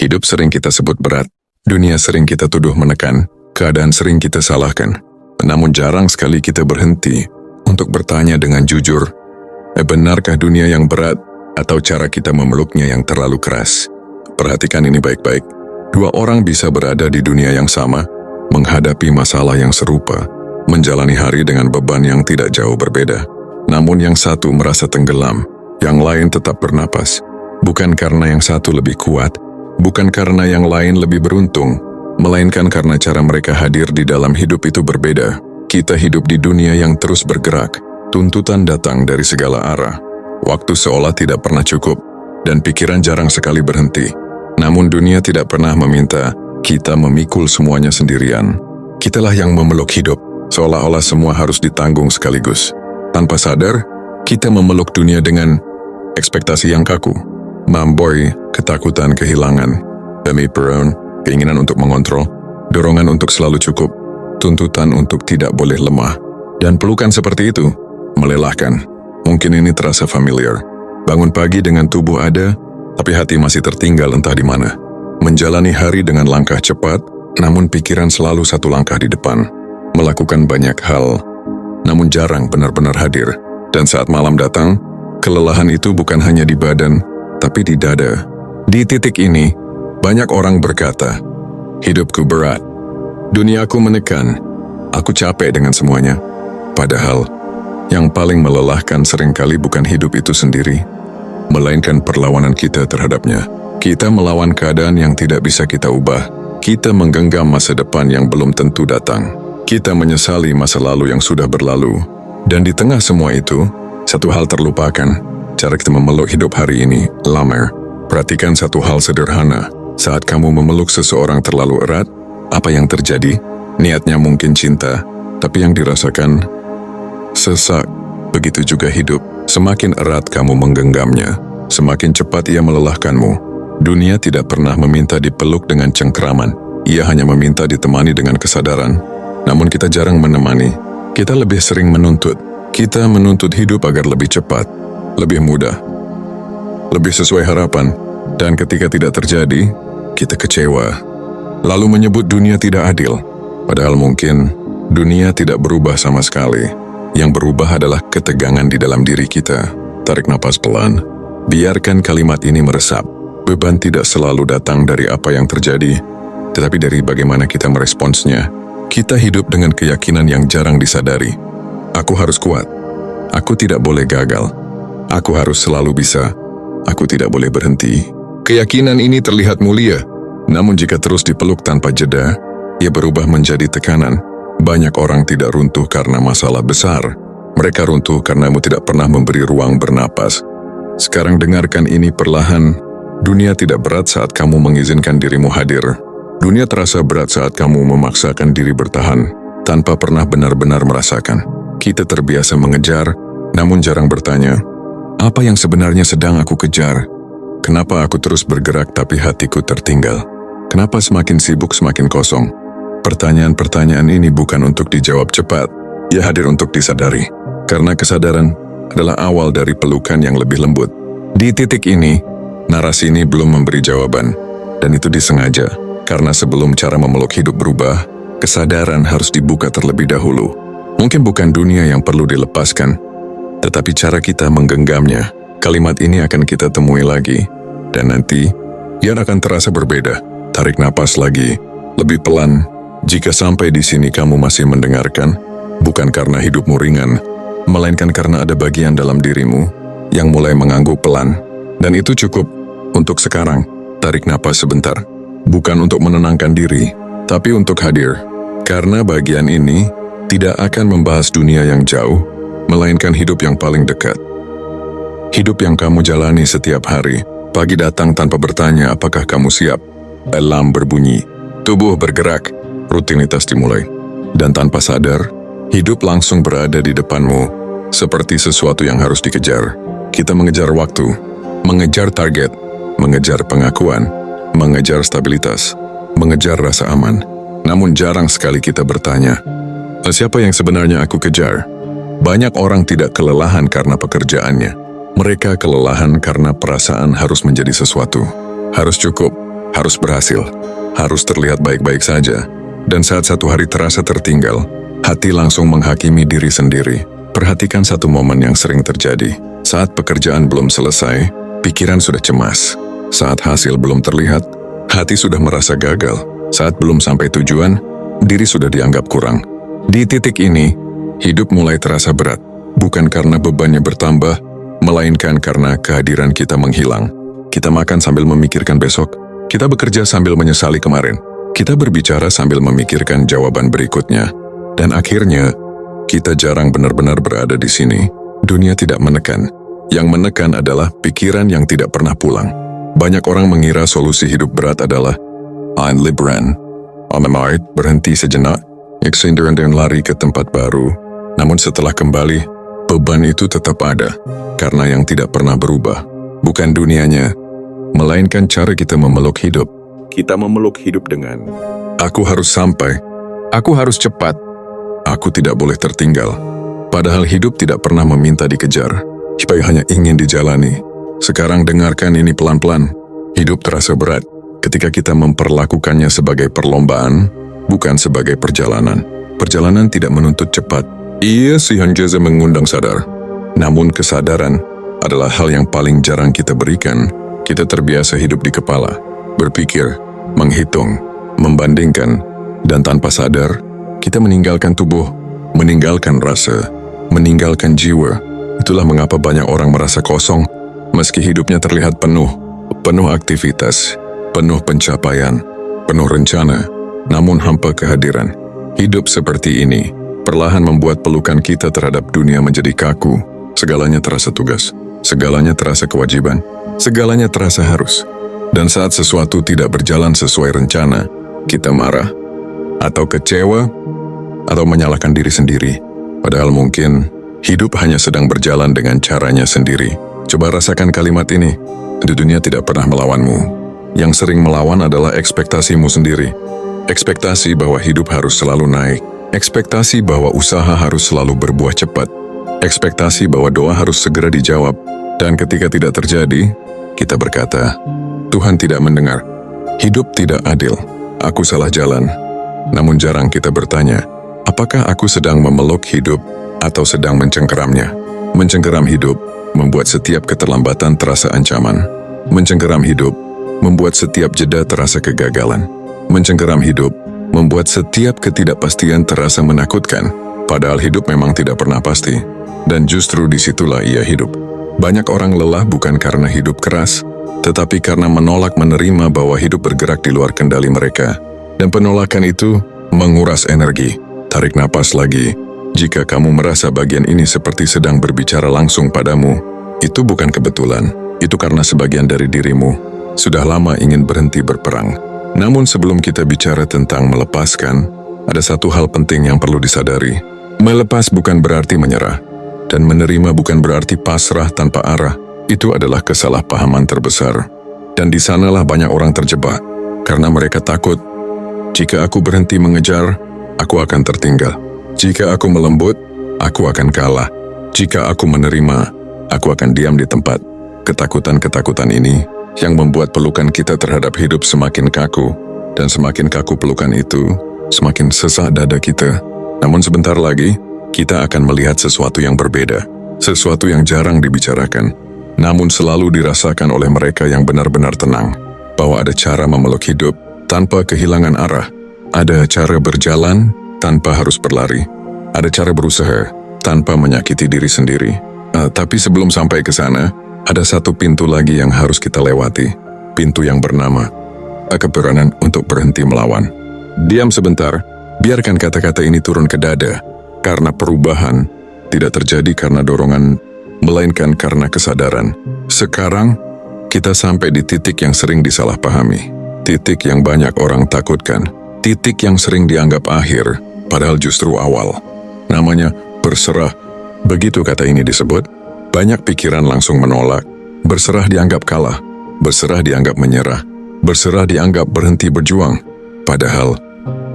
Hidup sering kita sebut berat, dunia sering kita tuduh menekan, keadaan sering kita salahkan. Namun jarang sekali kita berhenti untuk bertanya dengan jujur, benarkah dunia yang berat atau cara kita memeluknya yang terlalu keras? Perhatikan ini baik-baik. Dua orang bisa berada di dunia yang sama, menghadapi masalah yang serupa, menjalani hari dengan beban yang tidak jauh berbeda. Namun yang satu merasa tenggelam, yang lain tetap bernapas. Bukan karena yang satu lebih kuat, bukan karena yang lain lebih beruntung, melainkan karena cara mereka hadir di dalam hidup itu berbeda. Kita hidup di dunia yang terus bergerak, tuntutan datang dari segala arah. Waktu seolah tidak pernah cukup, dan pikiran jarang sekali berhenti. Namun dunia tidak pernah meminta kita memikul semuanya sendirian. Kitalah yang memeluk hidup, seolah-olah semua harus ditanggung sekaligus. Tanpa sadar, kita memeluk dunia dengan ekspektasi yang kaku, mamboy, ketakutan kehilangan, demi peron, keinginan untuk mengontrol, dorongan untuk selalu cukup, tuntutan untuk tidak boleh lemah. Dan pelukan seperti itu melelahkan. Mungkin ini terasa familiar. Bangun pagi dengan tubuh ada, tapi hati masih tertinggal entah di mana. Menjalani hari dengan langkah cepat, namun pikiran selalu satu langkah di depan. Melakukan banyak hal, namun jarang benar-benar hadir. Dan saat malam datang, kelelahan itu bukan hanya di badan, tapi di dada. Di titik ini, banyak orang berkata, hidupku berat, duniaku menekan, aku capek dengan semuanya. Padahal, yang paling melelahkan seringkali bukan hidup itu sendiri, melainkan perlawanan kita terhadapnya. Kita melawan keadaan yang tidak bisa kita ubah. Kita menggenggam masa depan yang belum tentu datang. Kita menyesali masa lalu yang sudah berlalu. Dan di tengah semua itu, satu hal terlupakan. Cara kita memeluk hidup hari ini, lamer. Perhatikan satu hal sederhana. Saat kamu memeluk seseorang terlalu erat, apa yang terjadi? Niatnya mungkin cinta, tapi yang dirasakan sesak. Begitu juga hidup. Semakin erat kamu menggenggamnya, semakin cepat ia melelahkanmu. Dunia tidak pernah meminta dipeluk dengan cengkraman. Ia hanya meminta ditemani dengan kesadaran. Namun kita jarang menemani. Kita lebih sering menuntut. Kita menuntut hidup agar lebih cepat, lebih mudah, lebih sesuai harapan. Dan ketika tidak terjadi, kita kecewa. Lalu menyebut dunia tidak adil. Padahal mungkin dunia tidak berubah sama sekali. Yang berubah adalah ketegangan di dalam diri kita. Tarik napas pelan. Biarkan kalimat ini meresap. Beban tidak selalu datang dari apa yang terjadi, tetapi dari bagaimana kita meresponsnya. Kita hidup dengan keyakinan yang jarang disadari. Aku harus kuat. Aku tidak boleh gagal. Aku harus selalu bisa. Aku tidak boleh berhenti. Keyakinan ini terlihat mulia, namun jika terus dipeluk tanpa jeda, ia berubah menjadi tekanan. Banyak orang tidak runtuh karena masalah besar. Mereka runtuh karena kamu tidak pernah memberi ruang bernapas. Sekarang dengarkan ini perlahan. Dunia tidak berat saat kamu mengizinkan dirimu hadir. Dunia terasa berat saat kamu memaksakan diri bertahan, tanpa pernah benar-benar merasakan. Kita terbiasa mengejar, namun jarang bertanya, apa yang sebenarnya sedang aku kejar? Kenapa aku terus bergerak tapi hatiku tertinggal? Kenapa semakin sibuk semakin kosong? Pertanyaan-pertanyaan ini bukan untuk dijawab cepat, ia hadir untuk disadari. Karena kesadaran adalah awal dari pelukan yang lebih lembut. Di titik ini, narasi ini belum memberi jawaban, dan itu disengaja. Karena sebelum cara memeluk hidup berubah, kesadaran harus dibuka terlebih dahulu. Mungkin bukan dunia yang perlu dilepaskan, tetapi cara kita menggenggamnya. Kalimat ini akan kita temui lagi, dan nanti, ia akan terasa berbeda. Tarik napas lagi, lebih pelan. Jika sampai di sini kamu masih mendengarkan, bukan karena hidupmu ringan, melainkan karena ada bagian dalam dirimu yang mulai mengangguk pelan. Dan itu cukup untuk sekarang. Tarik napas sebentar. Bukan untuk menenangkan diri, tapi untuk hadir. Karena bagian ini tidak akan membahas dunia yang jauh, melainkan hidup yang paling dekat. Hidup yang kamu jalani setiap hari. Pagi datang tanpa bertanya apakah kamu siap. Alarm berbunyi. Tubuh bergerak. Rutinitas dimulai. Dan tanpa sadar, hidup langsung berada di depanmu. Seperti sesuatu yang harus dikejar. Kita mengejar waktu. Mengejar target, mengejar pengakuan, mengejar stabilitas, mengejar rasa aman. Namun jarang sekali kita bertanya, siapa yang sebenarnya aku kejar? Banyak orang tidak kelelahan karena pekerjaannya. Mereka kelelahan karena perasaan harus menjadi sesuatu, harus cukup, harus berhasil, harus terlihat baik-baik saja. Dan saat satu hari terasa tertinggal, hati langsung menghakimi diri sendiri. Perhatikan satu momen yang sering terjadi. Saat pekerjaan belum selesai, pikiran sudah cemas. Saat hasil belum terlihat, hati sudah merasa gagal. Saat belum sampai tujuan, diri sudah dianggap kurang. Di titik ini, hidup mulai terasa berat. Bukan karena bebannya bertambah, melainkan karena kehadiran kita menghilang. Kita makan sambil memikirkan besok. Kita bekerja sambil menyesali kemarin. Kita berbicara sambil memikirkan jawaban berikutnya. Dan akhirnya, kita jarang benar-benar berada di sini. Dunia tidak menekan. Yang menekan adalah pikiran yang tidak pernah pulang. Banyak orang mengira solusi hidup berat adalah I'm liberan, berhenti sejenak, extender dan lari ke tempat baru. Namun setelah kembali, beban itu tetap ada. Karena yang tidak pernah berubah, bukan dunianya, melainkan cara kita memeluk hidup. Kita memeluk hidup dengan aku harus sampai, aku harus cepat, aku tidak boleh tertinggal. Padahal hidup tidak pernah meminta dikejar, supaya hanya ingin dijalani. Sekarang dengarkan ini pelan-pelan. Hidup terasa berat ketika kita memperlakukannya sebagai perlombaan, bukan sebagai perjalanan. Perjalanan tidak menuntut cepat. Iya sih Hanjaza mengundang sadar. Namun kesadaran adalah hal yang paling jarang kita berikan. Kita terbiasa hidup di kepala, berpikir, menghitung, membandingkan, dan tanpa sadar, kita meninggalkan tubuh, meninggalkan rasa, meninggalkan jiwa. Itulah mengapa banyak orang merasa kosong, meski hidupnya terlihat penuh aktivitas, penuh pencapaian, penuh rencana, namun hampa kehadiran. Hidup seperti ini, perlahan membuat pelukan kita terhadap dunia menjadi kaku. Segalanya terasa tugas, segalanya terasa kewajiban, segalanya terasa harus. Dan saat sesuatu tidak berjalan sesuai rencana, kita marah, atau kecewa, atau menyalahkan diri sendiri. Padahal mungkin hidup hanya sedang berjalan dengan caranya sendiri. Coba rasakan kalimat ini. Di dunia tidak pernah melawanmu. Yang sering melawan adalah ekspektasimu sendiri. Ekspektasi bahwa hidup harus selalu naik. Ekspektasi bahwa usaha harus selalu berbuah cepat. Ekspektasi bahwa doa harus segera dijawab. Dan ketika tidak terjadi, kita berkata, Tuhan tidak mendengar. Hidup tidak adil. Aku salah jalan. Namun jarang kita bertanya, apakah aku sedang memeluk hidup atau sedang mencengkeramnya? Mencengkeram hidup membuat setiap keterlambatan terasa ancaman. Mencengkeram hidup membuat setiap jeda terasa kegagalan. Mencengkeram hidup membuat setiap ketidakpastian terasa menakutkan. Padahal hidup memang tidak pernah pasti. Dan justru disitulah ia hidup. Banyak orang lelah bukan karena hidup keras, tetapi karena menolak menerima bahwa hidup bergerak di luar kendali mereka. Dan penolakan itu menguras energi. Tarik napas lagi. Jika kamu merasa bagian ini seperti sedang berbicara langsung padamu, itu bukan kebetulan. Itu karena sebagian dari dirimu sudah lama ingin berhenti berperang. Namun sebelum kita bicara tentang melepaskan, ada satu hal penting yang perlu disadari. Melepas bukan berarti menyerah. Dan menerima bukan berarti pasrah tanpa arah. Itu adalah kesalahpahaman terbesar. Dan di sanalah banyak orang terjebak. Karena mereka takut, jika aku berhenti mengejar, aku akan tertinggal. Jika aku melembut, aku akan kalah. Jika aku menerima, aku akan diam di tempat. Ketakutan-ketakutan ini yang membuat pelukan kita terhadap hidup semakin kaku. Dan semakin kaku pelukan itu, semakin sesak dada kita. Namun sebentar lagi, kita akan melihat sesuatu yang berbeda. Sesuatu yang jarang dibicarakan, namun selalu dirasakan oleh mereka yang benar-benar tenang. Bahwa ada cara memeluk hidup tanpa kehilangan arah. Ada cara berjalan tanpa harus berlari. Ada cara berusaha tanpa menyakiti diri sendiri. Tapi sebelum sampai ke sana, ada satu pintu lagi yang harus kita lewati. Pintu yang bernama keberanian untuk berhenti melawan. Diam sebentar, biarkan kata-kata ini turun ke dada. Karena perubahan tidak terjadi karena dorongan, melainkan karena kesadaran. Sekarang, kita sampai di titik yang sering disalahpahami. Titik yang banyak orang takutkan. Titik yang sering dianggap akhir, padahal justru awal. Namanya berserah. Begitu kata ini disebut, banyak pikiran langsung menolak. Berserah dianggap kalah. Berserah dianggap menyerah. Berserah dianggap berhenti berjuang. Padahal,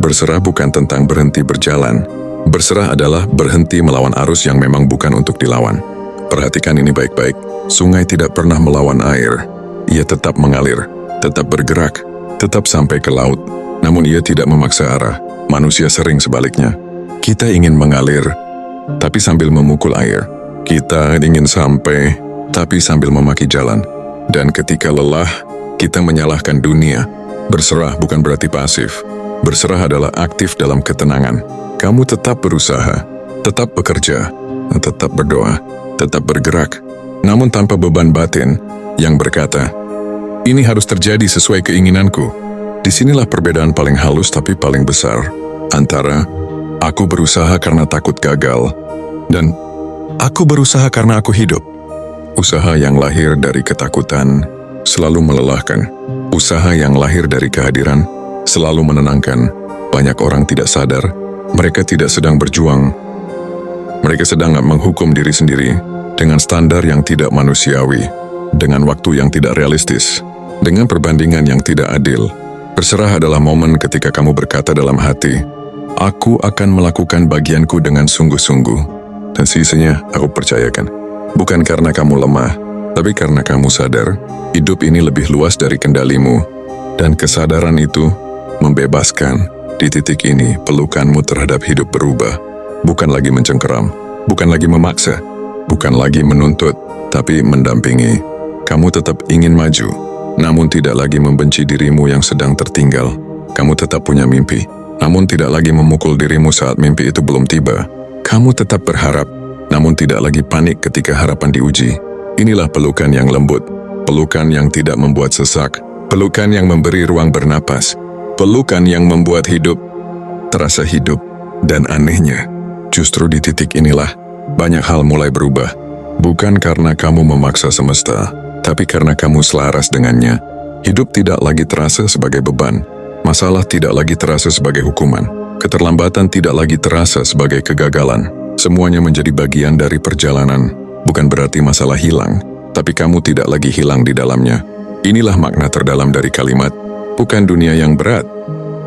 berserah bukan tentang berhenti berjalan. Berserah adalah berhenti melawan arus yang memang bukan untuk dilawan. Perhatikan ini baik-baik. Sungai tidak pernah melawan air. Ia tetap mengalir, tetap bergerak. tetap sampai ke laut, namun ia tidak memaksa arah. Manusia sering sebaliknya. Kita ingin mengalir, tapi sambil memukul air. Kita ingin sampai, tapi sambil memaki jalan. Dan ketika lelah, kita menyalahkan dunia. Berserah bukan berarti pasif. Berserah adalah aktif dalam ketenangan. Kamu tetap berusaha, tetap bekerja, tetap berdoa, tetap bergerak, namun tanpa beban batin yang berkata, ini harus terjadi sesuai keinginanku. Disinilah perbedaan paling halus tapi paling besar antara aku berusaha karena takut gagal dan aku berusaha karena aku hidup. Usaha yang lahir dari ketakutan selalu melelahkan. Usaha yang lahir dari kehadiran selalu menenangkan. Banyak orang tidak sadar, mereka tidak sedang berjuang. Mereka sedang menghukum diri sendiri dengan standar yang tidak manusiawi, dengan waktu yang tidak realistis, dengan perbandingan yang tidak adil. Berserah adalah momen ketika kamu berkata dalam hati, aku akan melakukan bagianku dengan sungguh-sungguh, dan sisanya aku percayakan. Bukan karena kamu lemah, tapi karena kamu sadar, hidup ini lebih luas dari kendalimu, dan kesadaran itu membebaskan. Di titik ini, pelukanmu terhadap hidup berubah. Bukan lagi mencengkeram, bukan lagi memaksa, bukan lagi menuntut, tapi mendampingi. Kamu tetap ingin maju, namun tidak lagi membenci dirimu yang sedang tertinggal. Kamu tetap punya mimpi, namun tidak lagi memukul dirimu saat mimpi itu belum tiba. Kamu tetap berharap, namun tidak lagi panik ketika harapan diuji. Inilah pelukan yang lembut, pelukan yang tidak membuat sesak, pelukan yang memberi ruang bernapas, pelukan yang membuat hidup terasa hidup. Dan anehnya, justru di titik inilah banyak hal mulai berubah. Bukan karena kamu memaksa semesta, tapi karena kamu selaras dengannya. Hidup tidak lagi terasa sebagai beban. Masalah tidak lagi terasa sebagai hukuman. Keterlambatan tidak lagi terasa sebagai kegagalan. Semuanya menjadi bagian dari perjalanan. Bukan berarti masalah hilang, tapi kamu tidak lagi hilang di dalamnya. Inilah makna terdalam dari kalimat, bukan dunia yang berat,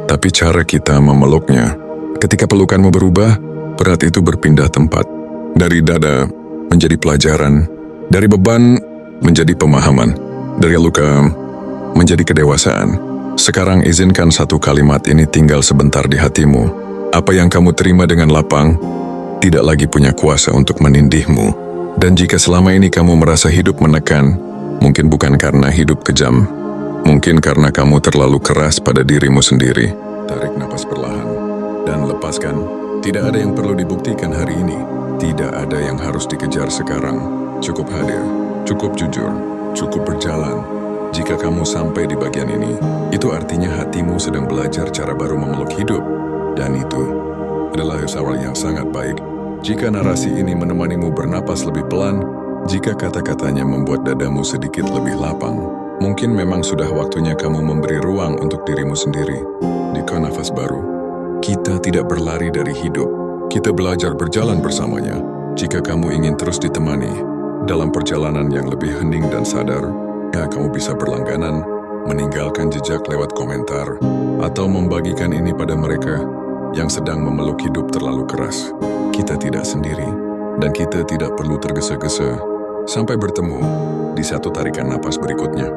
tapi cara kita memeluknya. Ketika pelukanmu berubah, berat itu berpindah tempat. Dari dada menjadi pelajaran, dari beban menjadi pemahaman, dari luka menjadi kedewasaan. Sekarang izinkan satu kalimat ini tinggal sebentar di hatimu. Apa yang kamu terima dengan lapang, tidak lagi punya kuasa untuk menindihmu. Dan jika selama ini kamu merasa hidup menekan, mungkin bukan karena hidup kejam, mungkin karena kamu terlalu keras pada dirimu sendiri. Tarik napas perlahan dan lepaskan. Tidak ada yang perlu dibuktikan hari ini. Tidak ada yang harus dikejar sekarang. Cukup hadir. Cukup jujur, cukup berjalan. Jika kamu sampai di bagian ini, itu artinya hatimu sedang belajar cara baru memeluk hidup. Dan itu adalah awal yang sangat baik. Jika narasi ini menemanimu bernapas lebih pelan, jika kata-katanya membuat dadamu sedikit lebih lapang, mungkin memang sudah waktunya kamu memberi ruang untuk dirimu sendiri. Di nafas baru, kita tidak berlari dari hidup. Kita belajar berjalan bersamanya. Jika kamu ingin terus ditemani dalam perjalanan yang lebih hening dan sadar, ya kamu bisa berlangganan, meninggalkan jejak lewat komentar, atau membagikan ini pada mereka yang sedang memeluk hidup terlalu keras. Kita tidak sendiri, dan kita tidak perlu tergesa-gesa. Sampai bertemu di satu tarikan napas berikutnya.